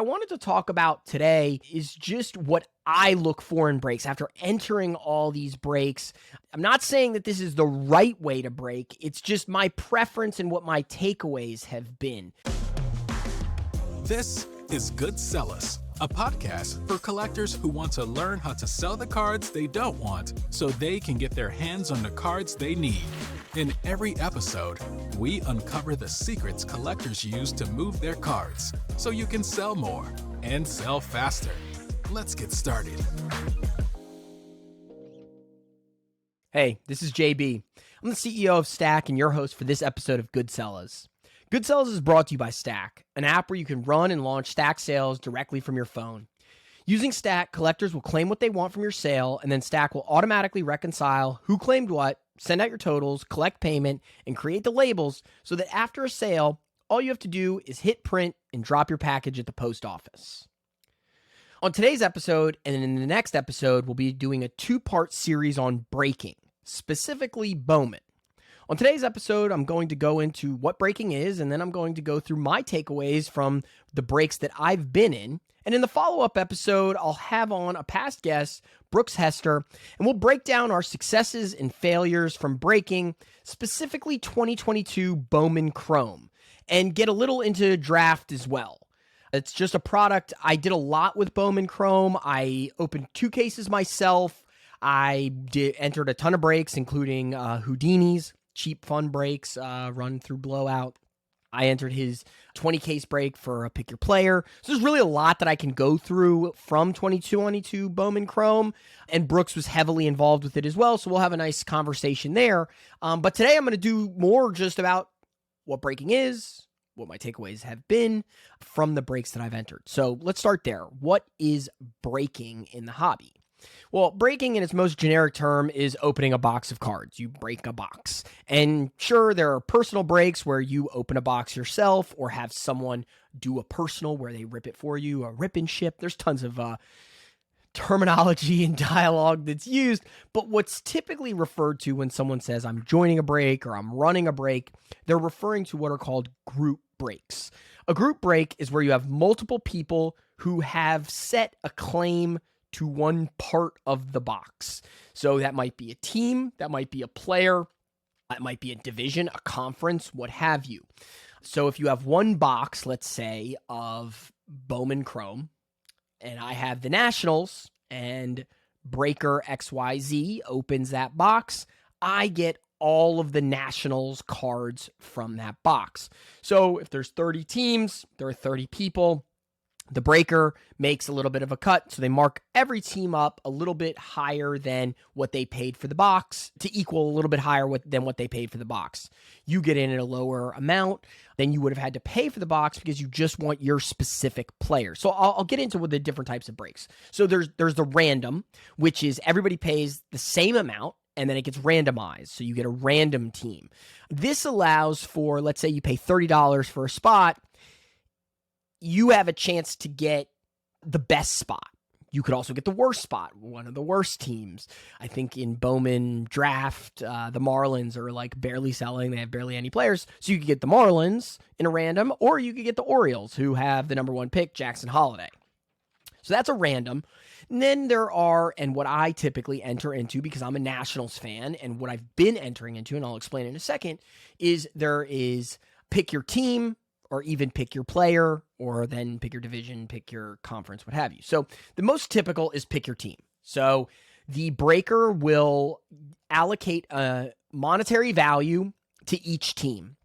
I wanted to talk about today is just what I look for in breaks after entering all these breaks. I'm not saying that this is the right way to break. It's just my preference and what my takeaways have been. This is GoodSellas, a podcast for collectors who want to learn how to sell the cards they don't want so they can get their hands on the cards they need. In every episode, we uncover the secrets collectors use to move their cards so you can sell more and sell faster. Let's get started. Hey, this is JB. I'm the CEO of Stack and your host for this episode of GoodSellas. GoodSellas is brought to you by Stack, an app where you can run and launch Stack sales directly from your phone. Using Stack, collectors will claim what they want from your sale, and then Stack will automatically reconcile who claimed what, send out your totals, collect payment, and create the labels so that after a sale, all you have to do is hit print and drop your package at the post office. On today's episode, and in the next episode, we'll be doing a two-part series on breaking, specifically Bowman. On today's episode, I'm going to go into what breaking is, and then I'm going to go through my takeaways from the breaks that I've been in. And in the follow-up episode, I'll have on a past guest, Brooks Hester, and we'll break down our successes and failures from breaking, specifically 2022 Bowman Chrome, and get a little into draft as well. It's just a product. I did a lot with Bowman Chrome. I opened 2 cases myself. I entered a ton of breaks, including Houdini's cheap fun breaks, run through blowout. I entered his 20 case break for a pick your player. So there's really a lot that I can go through from 2022 Bowman Chrome, and Brooks was heavily involved with it as well. So we'll have a nice conversation there. But today I'm going to do more just about what breaking is, what my takeaways have been from the breaks that I've entered. So let's start there. What is breaking in the hobby? Well, breaking in its most generic term is opening a box of cards. You break a box. And sure, there are personal breaks where you open a box yourself or have someone do a personal where they rip it for you, a rip and ship. There's tons of terminology and dialogue that's used. But what's typically referred to when someone says, I'm joining a break or I'm running a break, they're referring to what are called group breaks. A group break is where you have multiple people who have set a claim to one part of the box. So that might be a team, that might be a player, that might be a division, a conference, what have you. So if you have one box, let's say, of Bowman Chrome, and I have the Nationals, and Breaker XYZ opens that box, I get all of the Nationals cards from that box. So if there's 30 teams, there are 30 people. The breaker makes a little bit of a cut, so they mark every team up a little bit higher than what they paid for the box to equal a little bit higher than what they paid for the box. You get in at a lower amount than you would have had to pay for the box because you just want your specific player. So I'll get into the different types of breaks. So there's the random, which is everybody pays the same amount, and then it gets randomized. So you get a random team. This allows for, let's say you pay $30 for a spot, you have a chance to get the best spot. You could also get the worst spot, one of the worst teams. I think in Bowman draft, the Marlins are like barely selling. They have barely any players. So you could get the Marlins in a random, or you could get the Orioles, who have the number 1 pick, Jackson Holiday. So that's a random. And then there are, and what I typically enter into, because I'm a Nationals fan, and what I've been entering into, and I'll explain in a second, is there is pick your team, or even pick your player, or then pick your division, pick your conference, what have you. So the most typical is pick your team. So the breaker will allocate a monetary value to each team.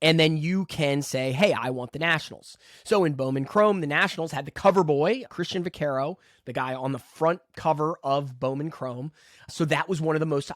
And then you can say, hey, I want the Nationals. So in Bowman Chrome, the Nationals had the cover boy, Christian Vaquero, the guy on the front cover of Bowman Chrome. So that was one of the most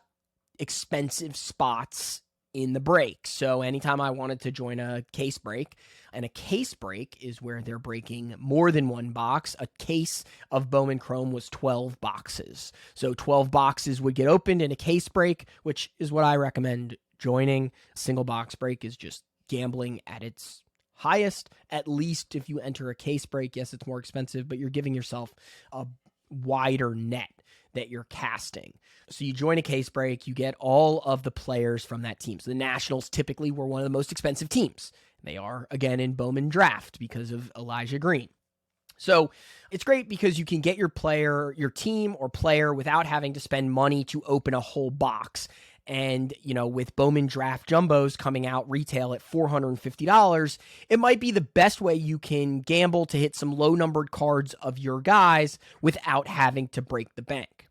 expensive spots in the break. So anytime I wanted to join a case break, and a case break is where they're breaking more than one box. A case of Bowman Chrome was 12 boxes. So 12 boxes would get opened in a case break, which is what I recommend joining. Single box break is just gambling at its highest. At least if you enter a case break, yes, it's more expensive, but you're giving yourself a wider net that you're casting. So you join a case break, you get all of the players from that team. So the Nationals typically were one of the most expensive teams. They are, again, in Bowman draft because of Elijah Green. So it's great because you can get your team or player without having to spend money to open a whole box. And, with Bowman Draft Jumbos coming out retail at $450, it might be the best way you can gamble to hit some low-numbered cards of your guys without having to break the bank.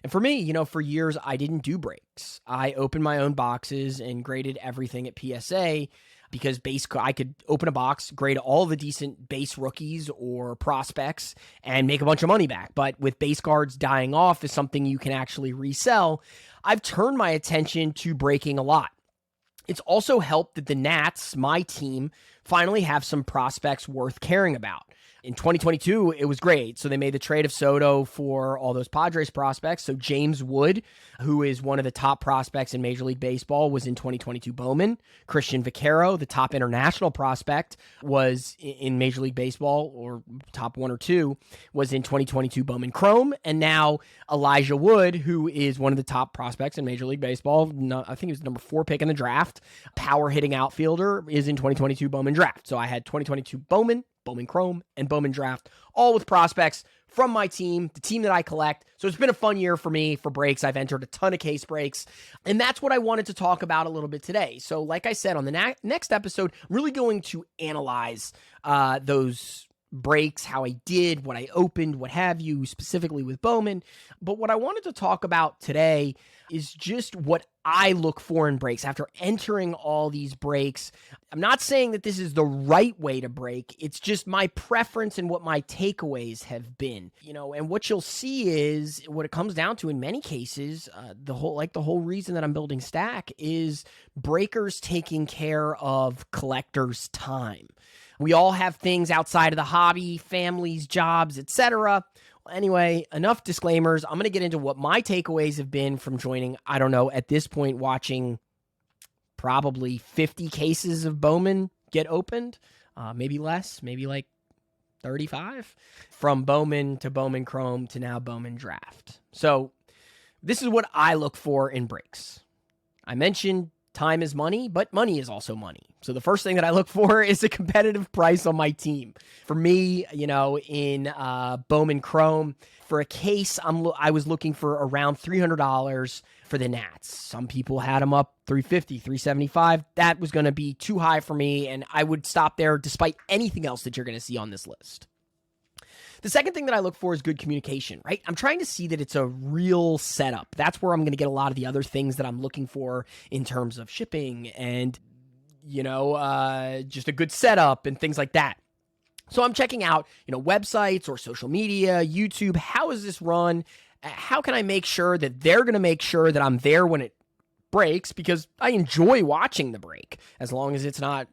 And for me, for years, I didn't do breaks. I opened my own boxes and graded everything at PSA because I could open a box, grade all the decent base rookies or prospects, and make a bunch of money back. But with base cards dying off as something you can actually resell, I've turned my attention to breaking a lot. It's also helped that the Nats, my team, finally have some prospects worth caring about. In 2022, it was great. So they made the trade of Soto for all those Padres prospects. So James Wood, who is one of the top prospects in Major League Baseball, was in 2022 Bowman. Christian Vaquero, the top international prospect, was in Major League Baseball, or top one or two, was in 2022 Bowman Chrome. And now Elijah Wood, who is one of the top prospects in Major League Baseball, I think he was number 4 pick in the draft, power hitting outfielder, is in 2022 Bowman Draft. So I had 2022 Bowman Chrome, and Bowman Draft, all with prospects from my team, the team that I collect. So it's been a fun year for me for breaks. I've entered a ton of case breaks, and that's what I wanted to talk about a little bit today. So like I said, on the next episode, I'm really going to analyze those breaks, how I did, what I opened, what have you, specifically with Bowman. But what I wanted to talk about today is just what I look for in breaks after entering all these breaks. I'm not saying that this is the right way to break. It's just my preference and what my takeaways have been, and what you'll see is what it comes down to in many cases. The whole reason that I'm building Stack is breakers taking care of collectors' time. We all have things outside of the hobby, families, jobs, etc. Anyway, enough disclaimers. I'm going to get into what my takeaways have been from joining, I don't know, at this point, watching probably 50 cases of Bowman get opened, maybe less, maybe like 35, from Bowman to Bowman Chrome to now Bowman Draft. So this is what I look for in breaks. I mentioned time is money, but money is also money. So the first thing that I look for is a competitive price on my team. For me, in Bowman Chrome, for a case, I was looking for around $300 for the Nats. Some people had them up $350, $375. That was going to be too high for me, and I would stop there despite anything else that you're going to see on this list. The second thing that I look for is good communication, right? I'm trying to see that it's a real setup. That's where I'm going to get a lot of the other things that I'm looking for in terms of shipping and, just a good setup and things like that. So I'm checking out, websites or social media, YouTube. How is this run? How can I make sure that they're going to make sure that I'm there when it breaks? Because I enjoy watching the break, as long as it's not,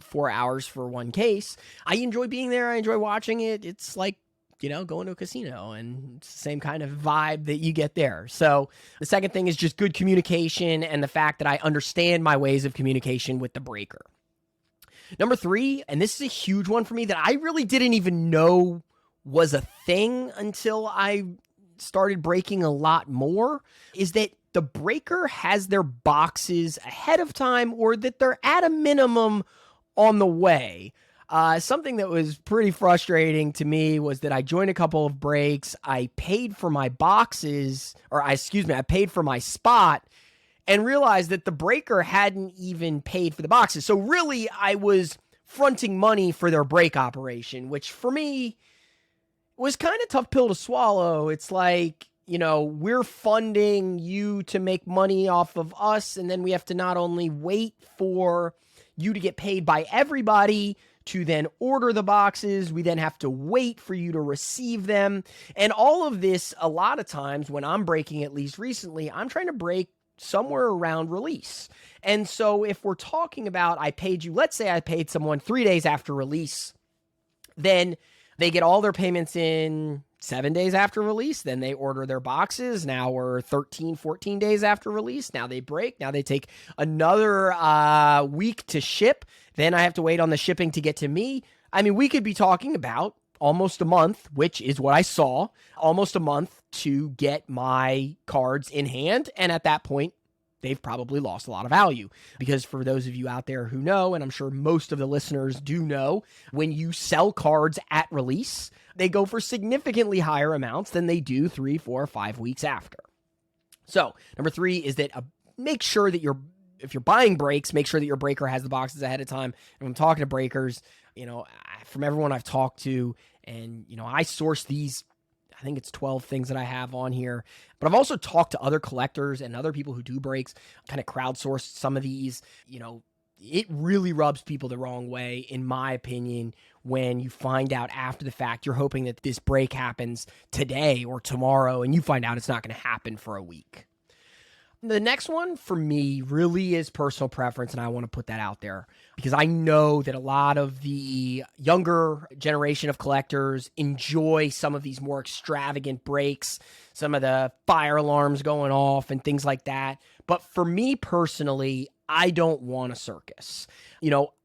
4 hours for one case. I enjoy being there. I enjoy watching it. It's like, going to a casino, and it's the same kind of vibe that you get there. So the second thing is just good communication and the fact that I understand my ways of communication with the breaker. Number 3, and this is a huge one for me that I really didn't even know was a thing until I started breaking a lot more, is that the breaker has their boxes ahead of time, or that they're at a minimum on the way. Something that was pretty frustrating to me was that I joined a couple of breaks. I paid for my boxes, I paid for my spot, and realized that the breaker hadn't even paid for the boxes. So really, I was fronting money for their break operation, which for me was kind of tough pill to swallow. It's like, we're funding you to make money off of us, and then we have to not only wait for you to get paid by everybody to then order the boxes, we then have to wait for you to receive them. And all of this, a lot of times when I'm breaking, at least recently, I'm trying to break somewhere around release. And so if we're talking about let's say I paid someone 3 days after release, then they get all their payments in 7 days after release, then they order their boxes. Now we're 13, 14 days after release. Now they break. Now they take another week to ship. Then I have to wait on the shipping to get to me. I mean, we could be talking about almost a month, which is what I saw, almost a month to get my cards in hand. And at that point, they've probably lost a lot of value. Because for those of you out there who know, and I'm sure most of the listeners do know, when you sell cards at release, they go for significantly higher amounts than they do 3, 4, 5 weeks after. So number 3 is that make sure that if you're buying breaks, make sure that your breaker has the boxes ahead of time. And I'm talking to breakers, from everyone I've talked to, and, I source these, I think it's 12 things that I have on here, but I've also talked to other collectors and other people who do breaks, kind of crowdsourced some of these. It really rubs people the wrong way, in my opinion, when you find out after the fact, you're hoping that this break happens today or tomorrow, and you find out it's not going to happen for a week. The next one for me really is personal preference, and I want to put that out there because I know that a lot of the younger generation of collectors enjoy some of these more extravagant breaks, some of the fire alarms going off and things like that. But for me personally, I don't want a circus.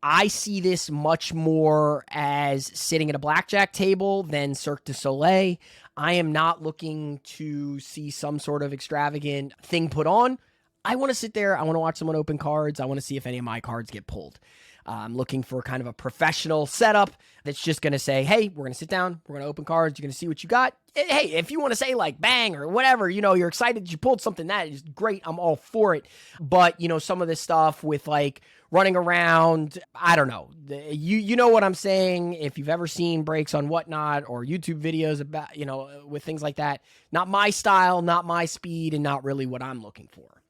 I see this much more as sitting at a blackjack table than Cirque du Soleil. I am not looking to see some sort of extravagant thing put on. I want to sit there. I want to watch someone open cards. I want to see if any of my cards get pulled. I'm looking for kind of a professional setup that's just going to say, hey, we're going to sit down. We're going to open cards. You're going to see what you got. Hey, if you want to say like bang or whatever, you're excited that you pulled something, that is great. I'm all for it. But, some of this stuff with like running around, I don't know. You know what I'm saying. If you've ever seen breaks on Whatnot or YouTube videos about, with things like that, not my style, not my speed, and not really what I'm looking for.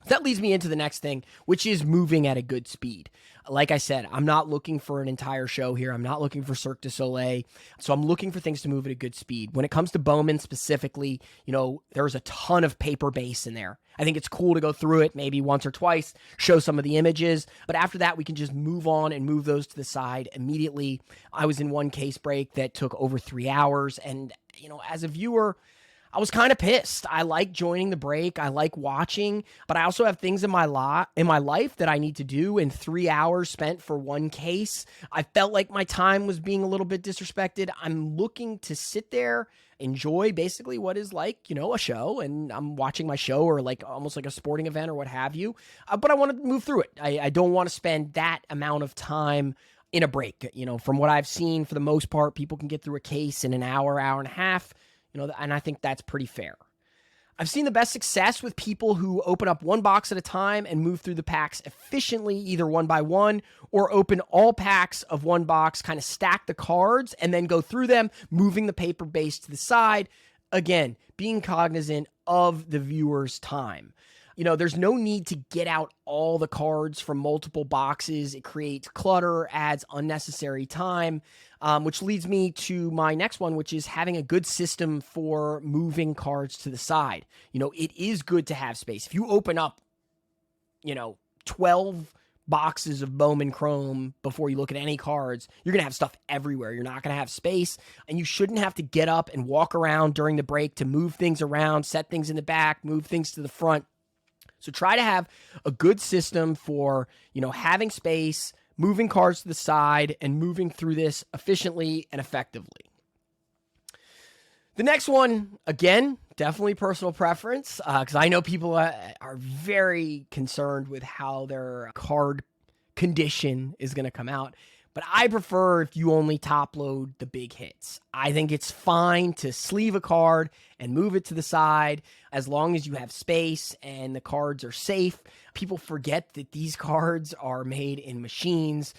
That leads me into the next thing, which is moving at a good speed. Like I said, I'm not looking for an entire show here. I'm not looking for Cirque du Soleil. So I'm looking for things to move at a good speed. When it comes to Bowman specifically, there's a ton of paper base in there. I think it's cool to go through it maybe once or twice, show some of the images. But after that, we can just move on and move those to the side immediately. I was in one case break that took over 3 hours. And, as a viewer, I was kind of pissed. I like joining the break. I like watching, but I also have things in my life that I need to do, and 3 hours spent for one case, I felt like my time was being a little bit disrespected. I'm looking to sit there, enjoy basically what is like, a show, and I'm watching my show or like almost like a sporting event or what have you, but I want to move through it. I don't want to spend that amount of time in a break. From what I've seen, for the most part, people can get through a case in an hour, hour and a half. And I think that's pretty fair. I've seen the best success with people who open up one box at a time and move through the packs efficiently, either one by one, or open all packs of one box, kind of stack the cards, and then go through them, moving the paper base to the side. Again, being cognizant of the viewer's time. There's no need to get out all the cards from multiple boxes. It creates clutter, adds unnecessary time, which leads me to my next one, which is having a good system for moving cards to the side. It is good to have space. If you open up, 12 boxes of Bowman Chrome before you look at any cards, you're going to have stuff everywhere. You're not going to have space, and you shouldn't have to get up and walk around during the break to move things around, set things in the back, move things to the front. So try to have a good system for, having space, moving cards to the side, and moving through this efficiently and effectively. The next one, again, definitely personal preference, because I know people are very concerned with how their card condition is going to come out. But I prefer if you only top load the big hits. I think it's fine to sleeve a card and move it to the side as long as you have space and the cards are safe. People forget that these cards are made in machines.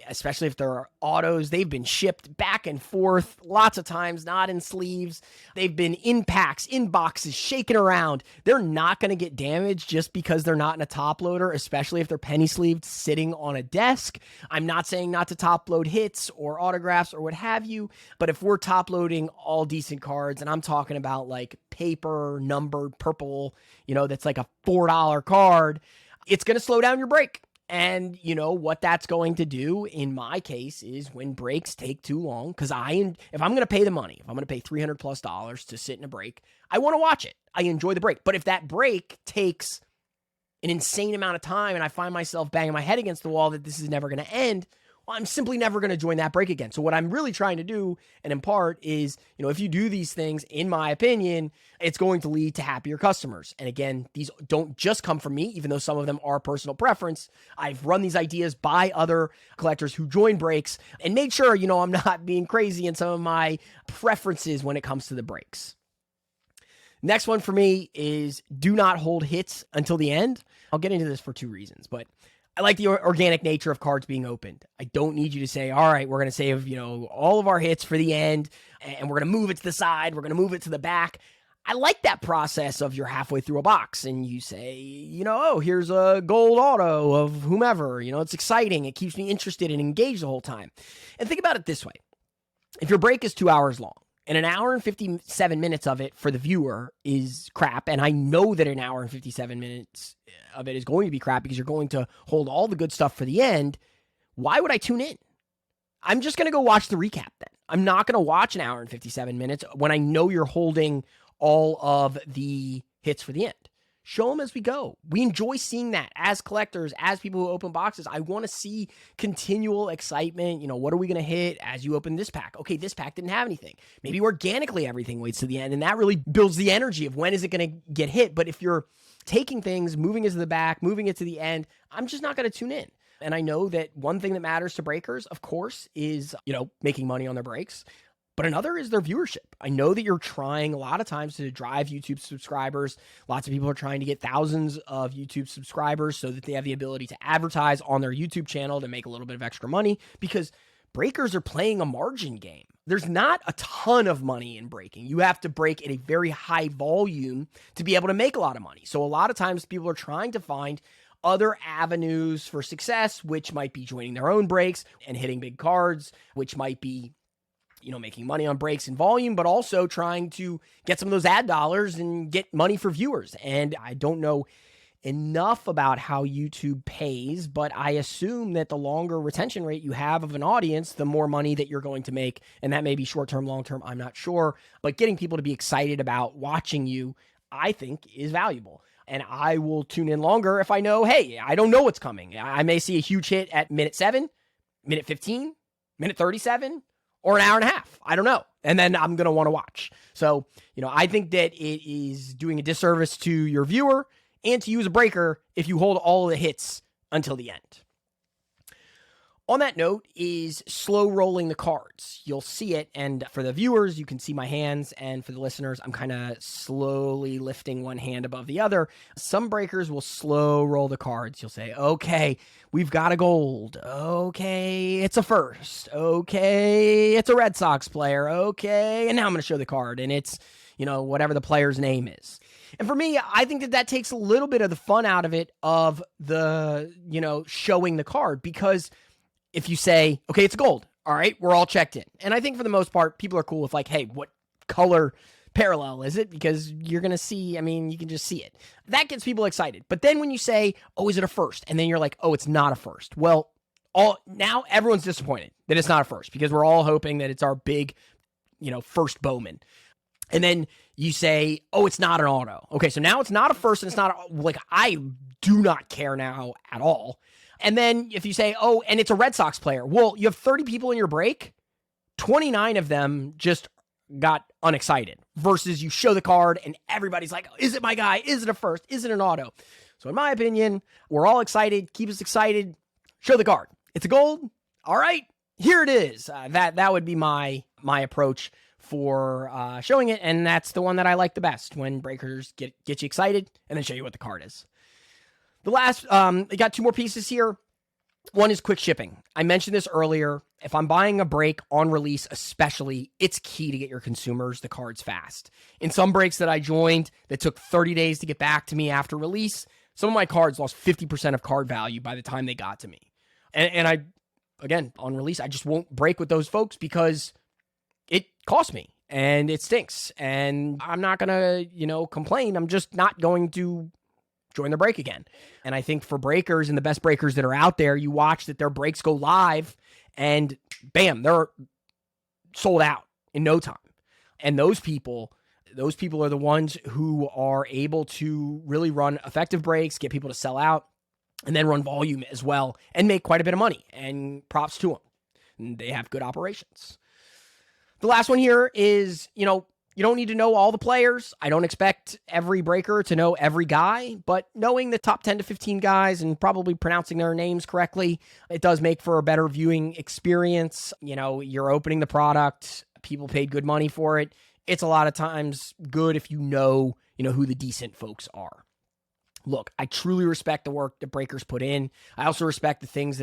Especially if they're autos, they've been shipped back and forth lots of times, not in sleeves. They've been in packs, in boxes, shaken around. They're not going to get damaged just because they're not in a top loader, especially if they're penny sleeved sitting on a desk. I'm not saying not to top load hits or autographs or what have you, but if we're top loading all decent cards, and I'm talking about like paper, numbered, purple, that's like a $4 card, it's going to slow down your break. And what that's going to do in my case is when breaks take too long, because if I'm going to pay the money, if I'm going to pay $300+ to sit in a break, I want to watch it. I enjoy the break. But if that break takes an insane amount of time and I find myself banging my head against the wall that this is never going to end, well, I'm simply never going to join that break again. So what I'm really trying to do and impart is, if you do these things, in my opinion, it's going to lead to happier customers. And again, these don't just come from me, even though some of them are personal preference. I've run these ideas by other collectors who join breaks and made sure, I'm not being crazy in some of my preferences when it comes to the breaks. Next one for me is do not hold hits until the end. I'll get into this for two reasons, but I like the organic nature of cards being opened. I don't need you to say, all right, we're going to save, all of our hits for the end, and we're going to move it to the side. We're going to move it to the back. I like that process of you're halfway through a box and you say, oh, here's a gold auto of whomever. It's exciting. It keeps me interested and engaged the whole time. And think about it this way. If your break is 2 hours long, and an hour and 57 minutes of it for the viewer is crap, and I know that an hour and 57 minutes of it is going to be crap because you're going to hold all the good stuff for the end, why would I tune in? I'm just going to go watch the recap then. I'm not going to watch an hour and 57 minutes when I know you're holding all of the hits for the end. Show them as we go. We enjoy seeing that as collectors, as people who open boxes. I want to see continual excitement. What are we going to hit as you open this pack? Okay, this pack didn't have anything. Maybe organically everything waits to the end, and that really builds the energy of when is it going to get hit. But if you're taking things, moving it to the back, moving it to the end, I'm just not going to tune in. And I know that one thing that matters to breakers, of course, is, making money on their breaks. But another is their viewership. I know that you're trying a lot of times to drive YouTube subscribers. Lots of people are trying to get thousands of YouTube subscribers so that they have the ability to advertise on their YouTube channel to make a little bit of extra money, because breakers are playing a margin game. There's not a ton of money in breaking. You have to break at a very high volume to be able to make a lot of money. So a lot of times people are trying to find other avenues for success, which might be joining their own breaks and hitting big cards, which might be making money on breaks and volume, but also trying to get some of those ad dollars and get money for viewers. And I don't know enough about how YouTube pays, but I assume that the longer retention rate you have of an audience, the more money that you're going to make. And that may be short-term, long-term, I'm not sure. But getting people to be excited about watching you, I think, is valuable. And I will tune in longer if I know, hey, I don't know what's coming. I may see a huge hit at minute 7, minute 15, minute 37, or an hour and a half. I don't know. And then I'm going to want to watch. So, I think that it is doing a disservice to your viewer and to you as a breaker if you hold all of the hits until the end. On that note is slow rolling the cards. You'll see it, and for the viewers, you can see my hands, and for the listeners, I'm kind of slowly lifting one hand above the other. Some breakers will slow roll the cards. You'll say, okay, we've got a gold. Okay, it's a first. Okay, it's a Red Sox player. Okay, and now I'm going to show the card, and it's, whatever the player's name is. And for me, I think that takes a little bit of the fun out of it, of the, showing the card, because if you say, okay, it's gold, all right, we're all checked in. And I think for the most part, people are cool with like, hey, what color parallel is it? Because you're going to see, you can just see it. That gets people excited. But then when you say, oh, is it a first? And then you're like, oh, it's not a first. Well, now everyone's disappointed that it's not a first, because we're all hoping that it's our big, first Bowman. And then you say, oh, it's not an auto. Okay, so now it's not a first, and it's not, I do not care now at all. And then if you say, oh, and it's a Red Sox player, well, you have 30 people in your break, 29 of them just got unexcited, versus you show the card and everybody's like, is it my guy? Is it a first? Is it an auto? So in my opinion, we're all excited. Keep us excited. Show the card. It's a gold. All right, here it is. That would be my approach for showing it, and that's the one that I like the best, when breakers get you excited and then show you what the card is. The last, I got two more pieces here. One is quick shipping. I mentioned this earlier. If I'm buying a break on release, especially, it's key to get your consumers the cards fast. In some breaks that I joined that took 30 days to get back to me after release, some of my cards lost 50% of card value by the time they got to me. And I, again, on release, I just won't break with those folks because it cost me and it stinks. And I'm not going to, complain. I'm just not going to join the break again. And I think for breakers and the best breakers that are out there, you watch that their breaks go live and bam, they're sold out in no time. And those people are the ones who are able to really run effective breaks, get people to sell out. and then run volume as well and make quite a bit of money. And props to them. They have good operations. The last one here is, you don't need to know all the players. I don't expect every breaker to know every guy, but knowing the top 10 to 15 guys and probably pronouncing their names correctly, it does make for a better viewing experience. You're opening the product. People paid good money for it. It's a lot of times good if you know who the decent folks are. Look, I truly respect the work that breakers put in. I also respect the things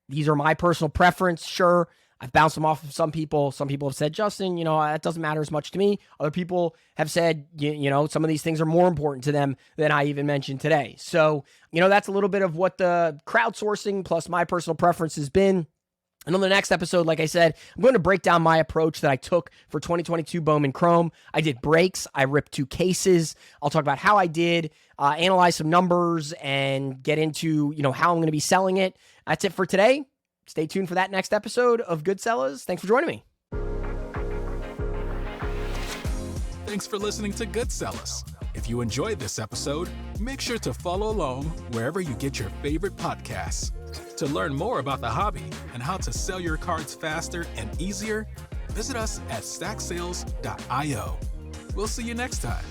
these are my personal preference. Sure, I've bounced them off of some people. Some people have said, Justin, that doesn't matter as much to me. Other people have said, some of these things are more important to them than I even mentioned today. So, that's a little bit of what the crowdsourcing plus my personal preference has been. And on the next episode, like I said, I'm going to break down my approach that I took for 2022 Bowman Chrome. I did breaks. I ripped 2 cases. I'll talk about how I did, analyze some numbers, and get into, how I'm going to be selling it. That's it for today. Stay tuned for that next episode of GoodSellas. Thanks for joining me. Thanks for listening to GoodSellas. If you enjoyed this episode, make sure to follow along wherever you get your favorite podcasts. To learn more about the hobby and how to sell your cards faster and easier, visit us at stacksales.io. We'll see you next time.